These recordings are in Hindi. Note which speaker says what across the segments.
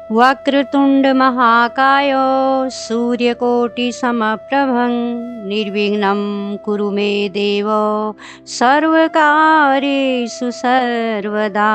Speaker 1: वक्रतुंड महाकाय सूर्यकोटिसमप्रभं निर्विघ्नं कुरु मे देव सर्वकार्येषु सर्वदा।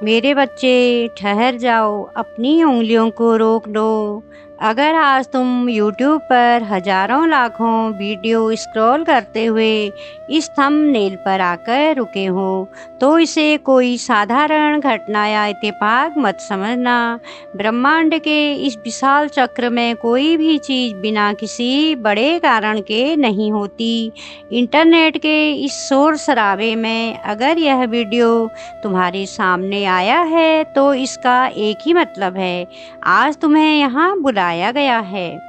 Speaker 1: मेरे बच्चे ठहर जाओ, अपनी उंगलियों को रोक दो। अगर आज तुम YouTube पर हजारों लाखों वीडियो स्क्रॉल करते हुए इस थंबनेल पर आकर रुके हो तो इसे कोई साधारण घटना या इत्तेफाक मत समझना। ब्रह्मांड के इस विशाल चक्र में कोई भी चीज़ बिना किसी बड़े कारण के नहीं होती। इंटरनेट के इस शोर शराबे में अगर यह वीडियो तुम्हारे सामने आया है तो इसका एक ही मतलब है, आज तुम्हें यहाँ बुलाया गया है।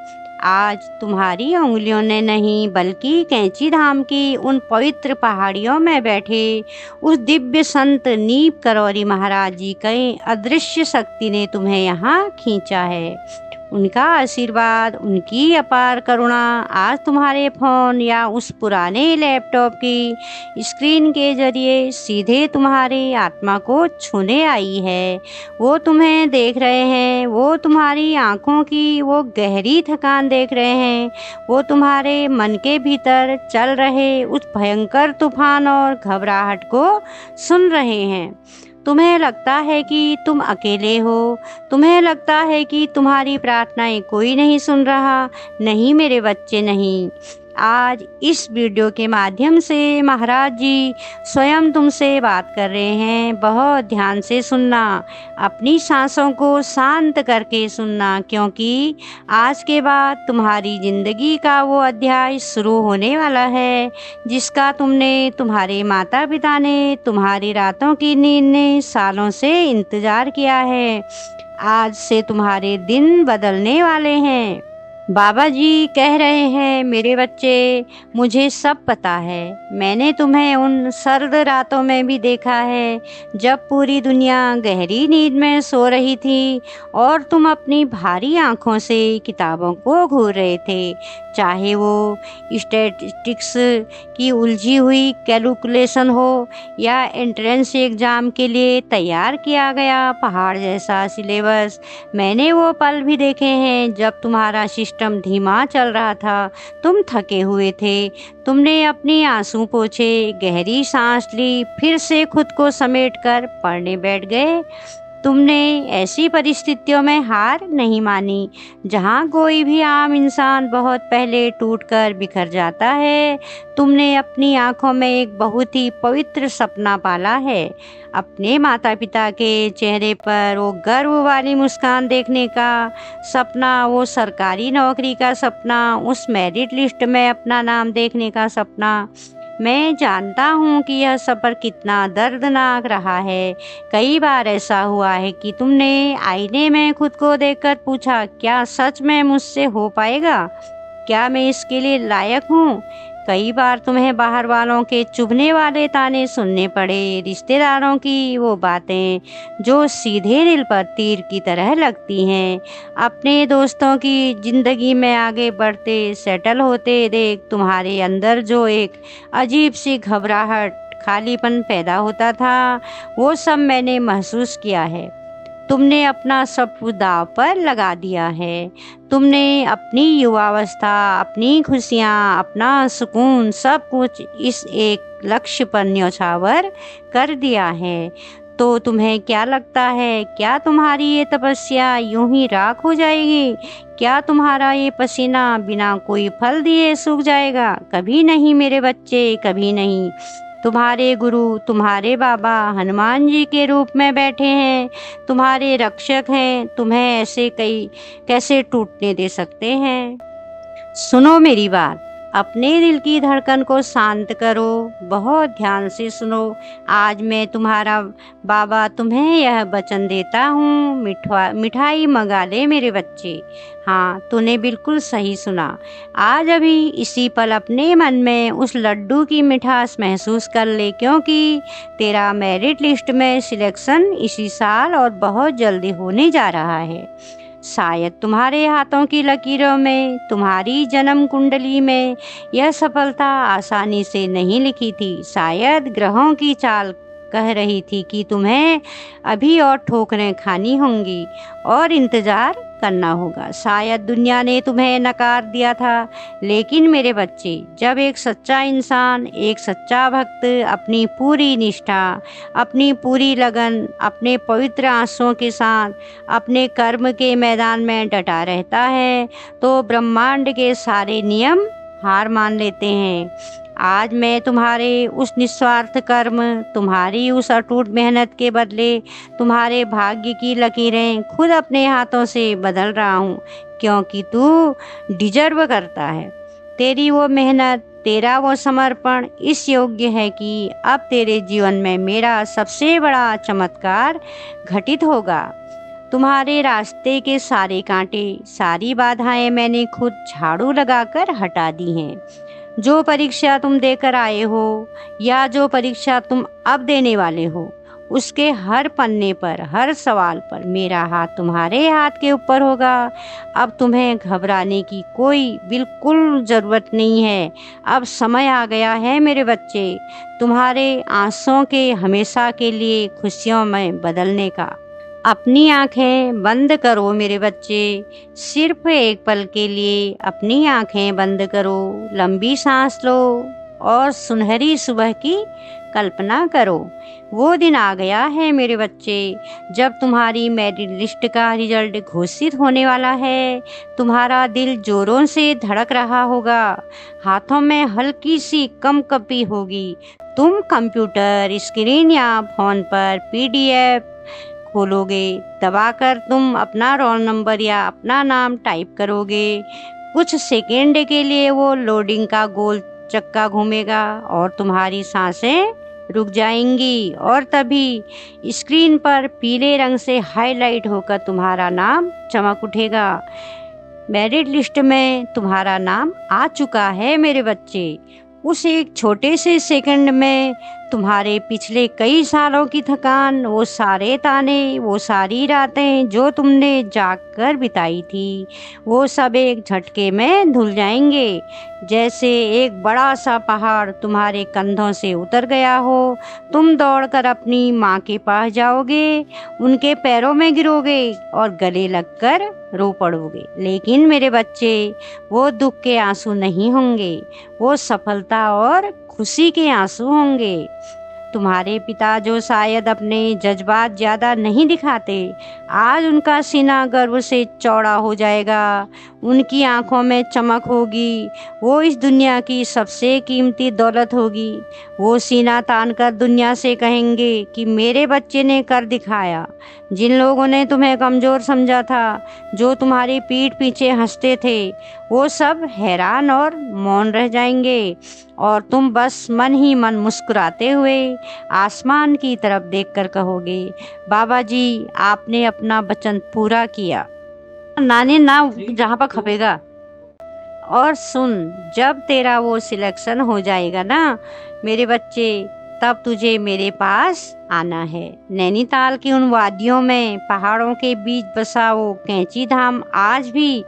Speaker 1: आज तुम्हारी उंगलियों ने नहीं बल्कि कैंची धाम की उन पवित्र पहाड़ियों में बैठे उस दिव्य संत नीप करौरी महाराज जी के अदृश्य शक्ति ने तुम्हें यहाँ खींचा है। उनका आशीर्वाद, उनकी अपार करुणा आज तुम्हारे फ़ोन या उस पुराने लैपटॉप की स्क्रीन के जरिए सीधे तुम्हारी आत्मा को छूने आई है। वो तुम्हें देख रहे हैं, वो तुम्हारी आँखों की वो गहरी थकान देख रहे हैं, वो तुम्हारे मन के भीतर चल रहे उस भयंकर तूफान और घबराहट को सुन रहे हैं। तुम्हें लगता है कि तुम अकेले हो, तुम्हें लगता है कि तुम्हारी प्रार्थनाएं कोई नहीं सुन रहा। नहीं मेरे बच्चे, नहीं। आज इस वीडियो के माध्यम से महाराज जी स्वयं तुमसे बात कर रहे हैं। बहुत ध्यान से सुनना, अपनी सांसों को शांत करके सुनना, क्योंकि आज के बाद तुम्हारी ज़िंदगी का वो अध्याय शुरू होने वाला है जिसका तुमने, तुम्हारे माता पिता ने, तुम्हारी रातों की नींद ने सालों से इंतज़ार किया है। आज से तुम्हारे दिन बदलने वाले हैं। बाबा जी कह रहे हैं, मेरे बच्चे मुझे सब पता है। मैंने तुम्हें उन सर्द रातों में भी देखा है जब पूरी दुनिया गहरी नींद में सो रही थी और तुम अपनी भारी आंखों से किताबों को घूर रहे थे। चाहे वो स्टैटिस्टिक्स की उलझी हुई कैलकुलेशन हो या एंट्रेंस एग्ज़ाम के लिए तैयार किया गया पहाड़ जैसा सिलेबस। मैंने वो पल भी देखे हैं जब तुम्हारा सिस्टम धीमा चल रहा था, तुम थके हुए थे, तुमने अपनी आंसू पोंछे, गहरी सांस ली, फिर से खुद को समेटकर पढ़ने बैठ गए। तुमने ऐसी परिस्थितियों में हार नहीं मानी जहाँ कोई भी आम इंसान बहुत पहले टूटकर बिखर जाता है। तुमने अपनी आंखों में एक बहुत ही पवित्र सपना पाला है, अपने माता पिता के चेहरे पर वो गर्व वाली मुस्कान देखने का सपना, वो सरकारी नौकरी का सपना, उस मेरिट लिस्ट में अपना नाम देखने का सपना। मैं जानता हूँ कि यह सफ़र कितना दर्दनाक रहा है। कई बार ऐसा हुआ है कि तुमने आईने में खुद को देखकर पूछा, क्या सच में मुझसे हो पाएगा? क्या मैं इसके लिए लायक हूँ? कई बार तुम्हें बाहर वालों के चुभने वाले ताने सुनने पड़े, रिश्तेदारों की वो बातें जो सीधे दिल पर तीर की तरह लगती हैं, अपने दोस्तों की ज़िंदगी में आगे बढ़ते, सेटल होते देख तुम्हारे अंदर जो एक अजीब सी घबराहट, खालीपन पैदा होता था, वो सब मैंने महसूस किया है। तुमने अपना सब कुछ दांव पर लगा दिया है। तुमने अपनी युवावस्था, अपनी खुशियाँ, अपना सुकून सब कुछ इस एक लक्ष्य पर न्यौछावर कर दिया है। तो तुम्हें क्या लगता है, क्या तुम्हारी ये तपस्या यूं ही राख हो जाएगी? क्या तुम्हारा ये पसीना बिना कोई फल दिए सूख जाएगा? कभी नहीं मेरे बच्चे, कभी नहीं। तुम्हारे गुरु, तुम्हारे बाबा हनुमान जी के रूप में बैठे हैं, तुम्हारे रक्षक हैं। तुम्हें ऐसे कई कैसे टूटने दे सकते हैं? सुनो मेरी बात, अपने दिल की धड़कन को शांत करो, बहुत ध्यान से सुनो। आज मैं तुम्हारा बाबा तुम्हें यह वचन देता हूँ, मिठाई मंगा ले मेरे बच्चे। हाँ, तूने बिल्कुल सही सुना। आज अभी इसी पल अपने मन में उस लड्डू की मिठास महसूस कर ले, क्योंकि तेरा मेरिट लिस्ट में सिलेक्शन इसी साल और बहुत जल्दी होने जा रहा है। शायद तुम्हारे हाथों की लकीरों में, तुम्हारी जन्म कुंडली में यह सफलता आसानी से नहीं लिखी थी। शायद ग्रहों की चाल कह रही थी कि तुम्हें अभी और ठोकरें खानी होंगी और इंतज़ार करना होगा। शायद दुनिया ने तुम्हें नकार दिया था, लेकिन मेरे बच्चे, जब एक सच्चा इंसान, एक सच्चा भक्त अपनी पूरी निष्ठा, अपनी पूरी लगन, अपने पवित्र आंसुओं के साथ अपने कर्म के मैदान में डटा रहता है, तो ब्रह्मांड के सारे नियम हार मान लेते हैं। आज मैं तुम्हारे उस निस्वार्थ कर्म, तुम्हारी उस अटूट मेहनत के बदले तुम्हारे भाग्य की लकीरें खुद अपने हाथों से बदल रहा हूँ, क्योंकि तू डिजर्व करता है। तेरी वो मेहनत, तेरा वो समर्पण इस योग्य है कि अब तेरे जीवन में मेरा सबसे बड़ा चमत्कार घटित होगा। तुम्हारे रास्ते के सारे कांटे, सारी बाधाएं मैंने खुद झाड़ू लगाकर हटा दी हैं। जो परीक्षा तुम देकर आए हो या जो परीक्षा तुम अब देने वाले हो, उसके हर पन्ने पर, हर सवाल पर मेरा हाथ तुम्हारे हाथ के ऊपर होगा। अब तुम्हें घबराने की कोई बिल्कुल ज़रूरत नहीं है। अब समय आ गया है मेरे बच्चे, तुम्हारे आंसुओं के हमेशा के लिए खुशियों में बदलने का। अपनी आंखें बंद करो मेरे बच्चे, सिर्फ एक पल के लिए अपनी आंखें बंद करो, लंबी सांस लो और सुनहरी सुबह की कल्पना करो। वो दिन आ गया है मेरे बच्चे, जब तुम्हारी मेरिट लिस्ट का रिजल्ट घोषित होने वाला है। तुम्हारा दिल जोरों से धड़क रहा होगा, हाथों में हल्की सी कंपकपी होगी। तुम कंप्यूटर स्क्रीन या फोन पर PDF खोलोगे, दबाकर तुम अपना रोल नंबर या अपना नाम टाइप करोगे। कुछ सेकेंड के लिए वो लोडिंग का गोल चक्का घूमेगा और तुम्हारी सांसें रुक जाएंगी, और तभी स्क्रीन पर पीले रंग से हाईलाइट होकर तुम्हारा नाम चमक उठेगा। मेरिट लिस्ट में तुम्हारा नाम आ चुका है मेरे बच्चे। उस एक छोटे से सेकंड में तुम्हारे पिछले कई सालों की थकान, वो सारे ताने, वो सारी रातें जो तुमने जागकर बिताई थी, वो सब एक झटके में धुल जाएंगे। जैसे एक बड़ा सा पहाड़ तुम्हारे कंधों से उतर गया हो। तुम दौड़कर अपनी माँ के पास जाओगे, उनके पैरों में गिरोगे और गले लगकर रो पड़ोगे। लेकिन मेरे बच्चे, वो दुख के आंसू नहीं होंगे, वो सफलता और खुशी के आंसू होंगे। तुम्हारे पिता, जो शायद अपने जज्बात ज़्यादा नहीं दिखाते, आज उनका सीना गर्व से चौड़ा हो जाएगा, उनकी आंखों में चमक होगी, वो इस दुनिया की सबसे कीमती दौलत होगी। वो सीना तानकर दुनिया से कहेंगे कि मेरे बच्चे ने कर दिखाया। जिन लोगों ने तुम्हें कमज़ोर समझा था, जो तुम्हारी पीठ पीछे हंसते थे, वो सब हैरान और मौन रह जाएंगे, और तुम बस मन ही मन मुस्कुराते हुए आसमान की तरफ देखकर कहोगे, बाबा जी, आपने अपना वचन पूरा किया। नानी ना जहाँ पर खपेगा। और सुन, जब तेरा वो सिलेक्शन हो जाएगा ना मेरे बच्चे, तब तुझे मेरे पास आना है। नैनीताल की उन वादियों में, पहाड़ों के बीच बसा वो कैंची धाम आज भी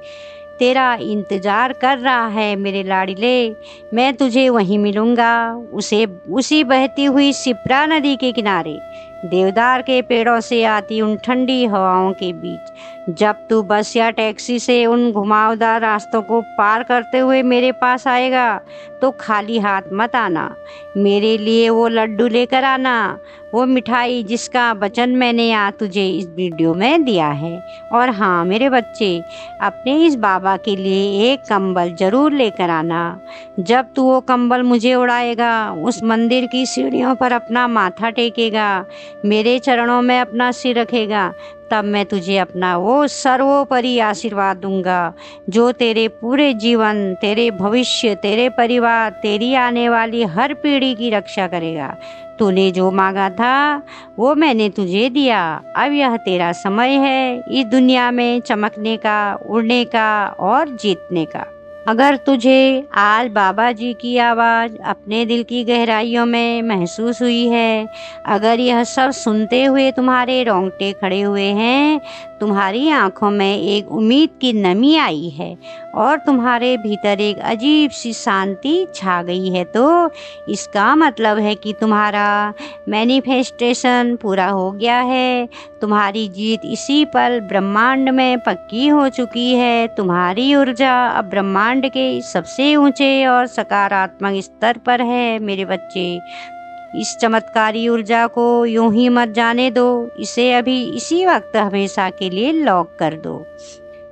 Speaker 1: तेरा इंतजार कर रहा है मेरे लाडिले। मैं तुझे वहीं मिलूंगा, उसी बहती हुई शिप्रा नदी के किनारे, देवदार के पेड़ों से आती उन ठंडी हवाओं के बीच। जब तू बस या टैक्सी से उन घुमावदार रास्तों को पार करते हुए मेरे पास आएगा, तो खाली हाथ मत आना। मेरे लिए वो लड्डू लेकर आना, वो मिठाई जिसका वचन मैंने आज तुझे इस वीडियो में दिया है। और हाँ मेरे बच्चे, अपने इस बाबा के लिए एक कंबल ज़रूर लेकर आना। जब तू वो कंबल मुझे उड़ाएगा, उस मंदिर की सीढ़ियों पर अपना माथा टेकेगा, मेरे चरणों में अपना सिर रखेगा, तब मैं तुझे अपना वो सर्वोपरि आशीर्वाद दूंगा, जो तेरे पूरे जीवन, तेरे भविष्य, तेरे परिवार, तेरी आने वाली हर पीढ़ी की रक्षा करेगा। तूने जो मांगा था वो मैंने तुझे दिया। अब यह तेरा समय है इस दुनिया में चमकने का, उड़ने का और जीतने का। अगर तुझे आज बाबा जी की आवाज़ अपने दिल की गहराइयों में महसूस हुई है, अगर यह सब सुनते हुए तुम्हारे रोंगटे खड़े हुए हैं, तुम्हारी आंखों में एक उम्मीद की नमी आई है और तुम्हारे भीतर एक अजीब सी शांति छा गई है, तो इसका मतलब है कि तुम्हारा मैनिफेस्टेशन पूरा हो गया है। तुम्हारी जीत इसी पल ब्रह्मांड में पक्की हो चुकी है। तुम्हारी ऊर्जा अब ब्रह्मांड के सबसे ऊंचे और सकारात्मक स्तर पर है मेरे बच्चे। इस चमत्कारी ऊर्जा को यूं ही मत जाने दो, इसे अभी इसी वक्त हमेशा के लिए लॉक कर दो।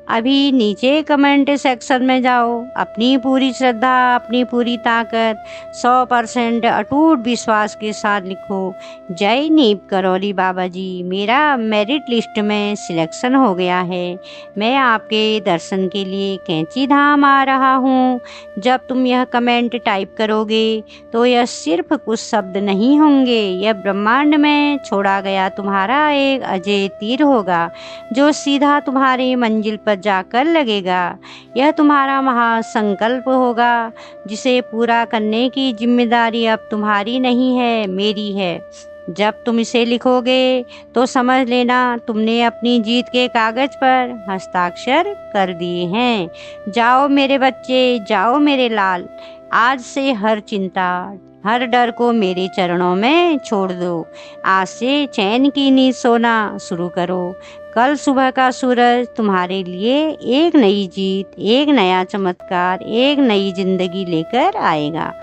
Speaker 1: अभी नीचे कमेंट सेक्शन में जाओ, अपनी पूरी श्रद्धा, अपनी पूरी ताकत, 100% अटूट विश्वास के साथ लिखो, जय नीम करौली बाबा जी, मेरा मेरिट लिस्ट में सिलेक्शन हो गया है। मैं आपके दर्शन के लिए कैंची धाम आ रहा हूँ। जब तुम यह कमेंट टाइप करोगे तो यह सिर्फ कुछ शब्द नहीं होंगे, यह ब्रह्मांड में छोड़ा गया तुम्हारा एक अजय तीर होगा जो सीधा तुम्हारी मंजिल पर जाकर लगेगा। यह तुम्हारा महासंकल्प होगा जिसे पूरा करने की जिम्मेदारी अब तुम्हारी नहीं है, मेरी है। जब तुम इसे लिखोगे तो समझ लेना तुमने अपनी जीत के कागज पर हस्ताक्षर कर दिए हैं। जाओ मेरे बच्चे, जाओ मेरे लाल, आज से हर चिंता, हर डर को मेरे चरणों में छोड़ दो। आज से चैन की नींद सोना शुरू करो। कल सुबह का सूरज तुम्हारे लिए एक नई जीत, एक नया चमत्कार, एक नई जिंदगी लेकर आएगा।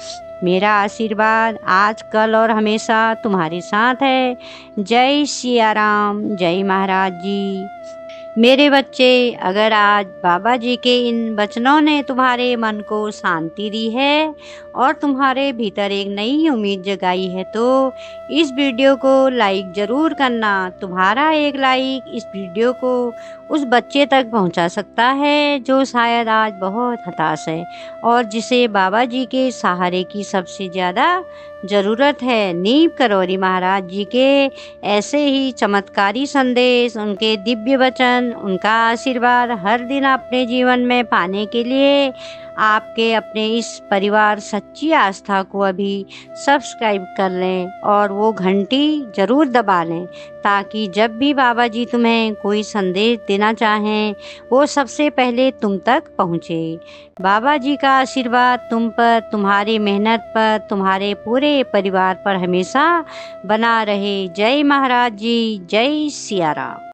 Speaker 1: मेरा आशीर्वाद आज, कल और हमेशा तुम्हारे साथ है। जय सिया राम, जय महाराज जी। मेरे बच्चे, अगर आज बाबा जी के इन वचनों ने तुम्हारे मन को शांति दी है और तुम्हारे भीतर एक नई उम्मीद जगाई है तो इस वीडियो को लाइक ज़रूर करना। तुम्हारा एक लाइक इस वीडियो को उस बच्चे तक पहुंचा सकता है जो शायद आज बहुत हताश है और जिसे बाबा जी के सहारे की सबसे ज़्यादा ज़रूरत है। नीम करौली महाराज जी के ऐसे ही चमत्कारी संदेश, उनके दिव्य वचन, उनका आशीर्वाद हर दिन अपने जीवन में पाने के लिए आपके अपने इस परिवार सच्ची आस्था को अभी सब्सक्राइब कर लें और वो घंटी ज़रूर दबा लें ताकि जब भी बाबा जी तुम्हें कोई संदेश देना चाहें वो सबसे पहले तुम तक पहुँचे। बाबा जी का आशीर्वाद तुम पर, तुम्हारी मेहनत पर, तुम्हारे पूरे परिवार पर हमेशा बना रहे। जय महाराज जी, जय सिया राम।